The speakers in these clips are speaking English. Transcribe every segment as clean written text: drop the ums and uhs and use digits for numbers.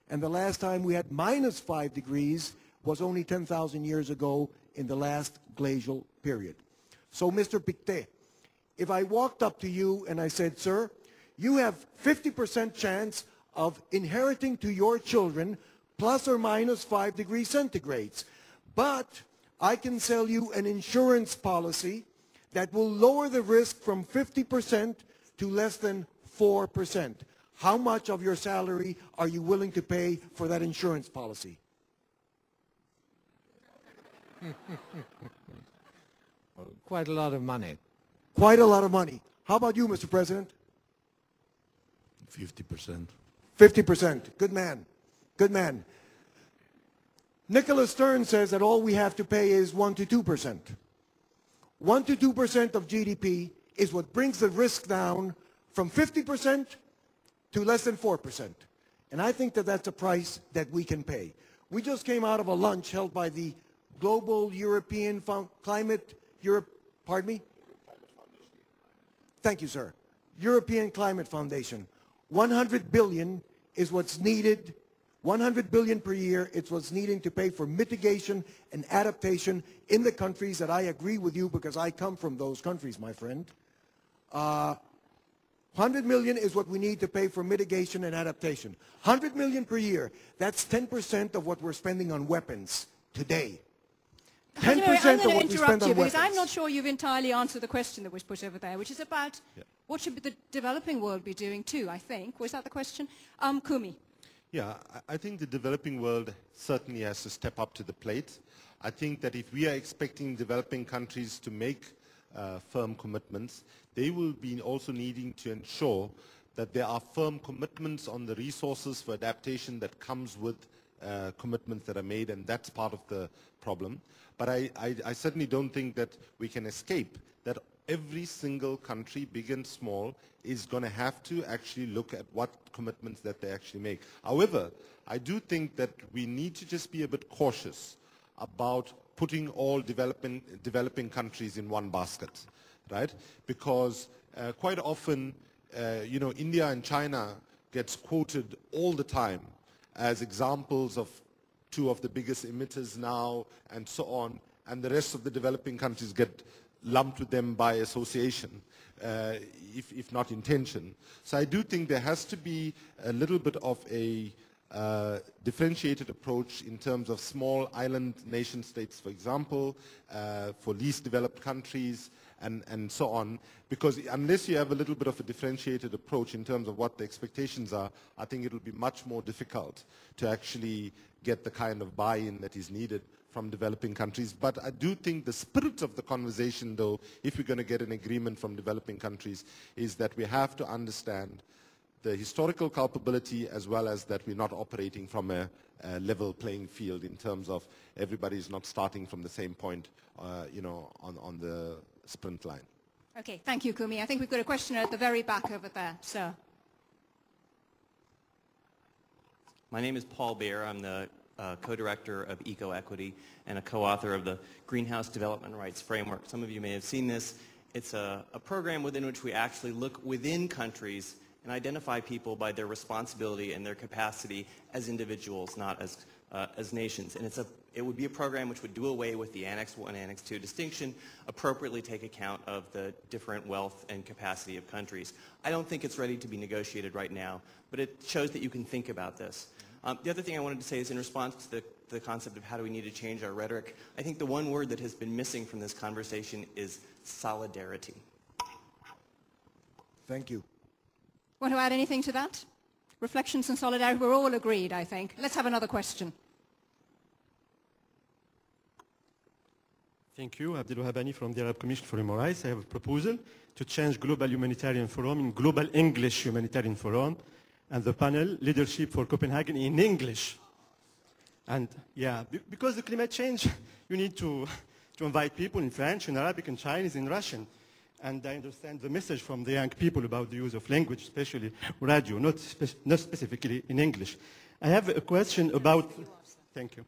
And the last time we had minus 5 degrees was only 10,000 years ago in the last glacial period. So, Mr. Pictet, if I walked up to you and I said, sir, you have 50% chance of inheriting to your children plus or minus 5 degrees centigrades, but I can sell you an insurance policy that will lower the risk from 50% to less than 4%. How much of your salary are you willing to pay for that insurance policy? Quite a lot of money. Quite a lot of money. How about you, Mr. President? 50%. 50%. Good man. Good man. Nicholas Stern says that all we have to pay is 1 to 2%. 1 to 2% of GDP is what brings the risk down from 50% to less than 4%. And I think that that's a price that we can pay. We just came out of a lunch held by the Global European Thank you, sir. European Climate Foundation. 100 billion is what's needed, 100 billion per year, it's what's needed to pay for mitigation and adaptation in the countries that I agree with you because I come from those countries, my friend. 100 million is what we need to pay for mitigation and adaptation. 100 million per year, that's 10% of what we're spending on weapons today. 10% of what we spend on weapons. Because I'm not sure you've entirely answered the question that was put over there, which is about what should the developing world be doing too, I think. Was that the question? Kumi. Yeah, I think the developing world certainly has to step up to the plate. I think that if we are expecting developing countries to make firm commitments, they will be also needing to ensure that there are firm commitments on the resources for adaptation that comes with commitments that are made, and that's part of the problem. But I certainly don't think that we can escape that every single country, big and small, is going to have to actually look at what commitments that they actually make. However, I do think that we need to just be a bit cautious about putting all developing countries in one basket, right? Because quite often, you know, India and China gets quoted all the time as examples of two of the biggest emitters now and so on, and the rest of the developing countries get lumped with them by association, if not intention. So I do think there has to be a little bit of a differentiated approach in terms of small island nation states, for example, for least developed countries, and so on, because unless you have a little bit of a differentiated approach in terms of what the expectations are, I think it will be much more difficult to actually get the kind of buy-in that is needed from developing countries. But I do think the spirit of the conversation, though, if we're going to get an agreement from developing countries, is that we have to understand the historical culpability as well as that we're not operating from a level playing field in terms of everybody's not starting from the same point, you know, on the sprint line. Okay, thank you, Kumi. I think we've got a question at the very back over there, sir. My name is Paul Baer. I'm the co-director of Eco-Equity and a co-author of the Greenhouse Development Rights Framework. Some of you may have seen this. It's a program within which we actually look within countries and identify people by their responsibility and their capacity as individuals, not as nations. And it would be a program which would do away with the Annex 1, Annex 2 distinction, appropriately take account of the different wealth and capacity of countries. I don't think it's ready to be negotiated right now, but it shows that you can think about this. The other thing I wanted to say is in response to the concept of how do we need to change our rhetoric, I think the one word that has been missing from this conversation is solidarity. Thank you. Want to add anything to that? Reflections on solidarity, we're all agreed, I think. Let's have another question. Thank you. Abdel Wahbani from the Arab Commission for Human Rights. I have a proposal to change Global Humanitarian Forum in Global English Humanitarian Forum, and the panel, Leadership for Copenhagen, in English. And yeah, because the climate change, you need to invite people in French, in Arabic, in Chinese, in Russian. And I understand the message from the young people about the use of language, especially radio, not specifically in English. I have a question about, thank you.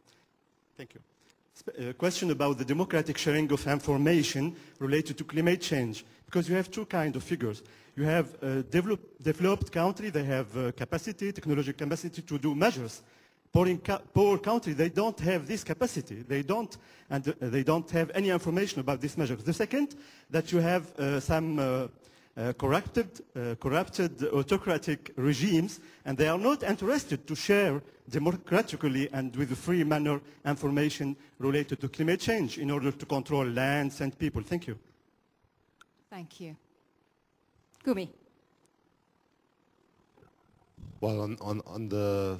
A question about the democratic sharing of information related to climate change, because you have two kinds of figures. You have a developed country, they have capacity, technological capacity to do measures. Poor country, they don't have this capacity. They don't have any information about these measures. The second, that you have some corrupted autocratic regimes, and they are not interested to share democratically and with a free manner information related to climate change in order to control lands and people. Thank you. Thank you. Gumi. Well, on the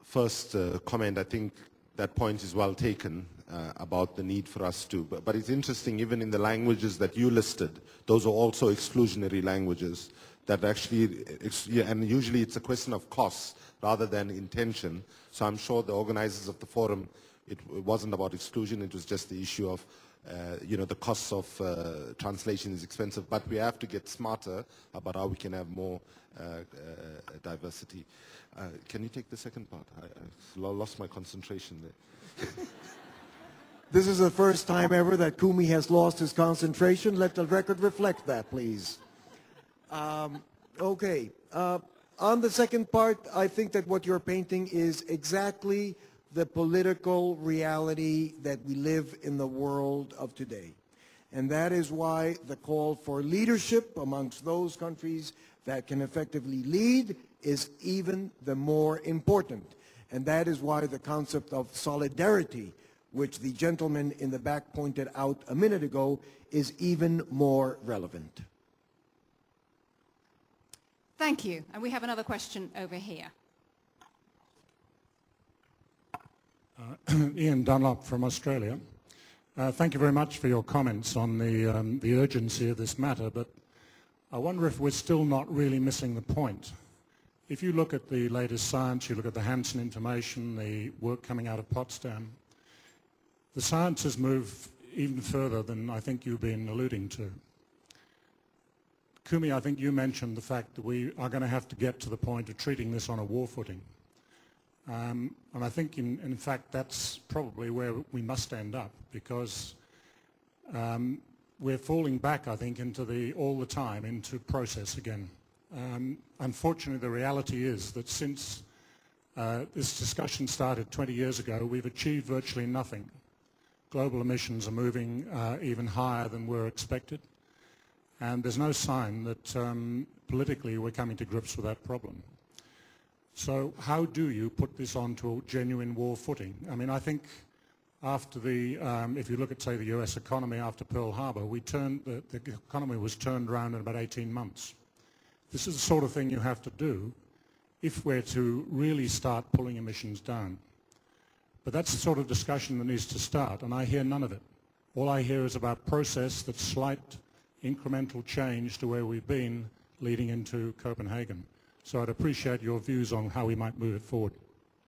first comment, I think that point is well taken about the need for us to, but it's interesting, even in the languages that you listed, those are also exclusionary languages that actually, and usually it's a question of costs rather than intention. So I'm sure the organizers of the forum, it wasn't about exclusion, it was just the issue of, the costs of translation is expensive, but we have to get smarter about how we can have more diversity. Can you take the second part? I lost my concentration there. This is the first time ever that Kumi has lost his concentration. Let the record reflect that, please. Okay. On the second part, I think that what you're painting is exactly the political reality that we live in the world of today. And that is why the call for leadership amongst those countries that can effectively lead is even the more important. And that is why the concept of solidarity, which the gentleman in the back pointed out a minute ago, is even more relevant. Thank you. And we have another question over here. Ian Dunlop from Australia. Thank you very much for your comments on the urgency of this matter, but I wonder if we're still not really missing the point. If you look at the latest science, you look at the Hansen information, the work coming out of Potsdam, the science has moved even further than I think you've been alluding to. Kumi, I think you mentioned the fact that we are going to have to get to the point of treating this on a war footing. And I think, in fact, that's probably where we must end up, because we're falling back, I think, all the time into process again. Unfortunately, the reality is that since this discussion started 20 years ago, we've achieved virtually nothing. Global emissions are moving even higher than were expected, and there's no sign that politically we're coming to grips with that problem. So how do you put this onto a genuine war footing? I mean, I think after if you look at, say, the US economy after Pearl Harbor, the economy was turned around in about 18 months. This is the sort of thing you have to do if we're to really start pulling emissions down. But that's the sort of discussion that needs to start, and I hear none of it. All I hear is about process, that's slight incremental change to where we've been leading into Copenhagen. So I'd appreciate your views on how we might move it forward.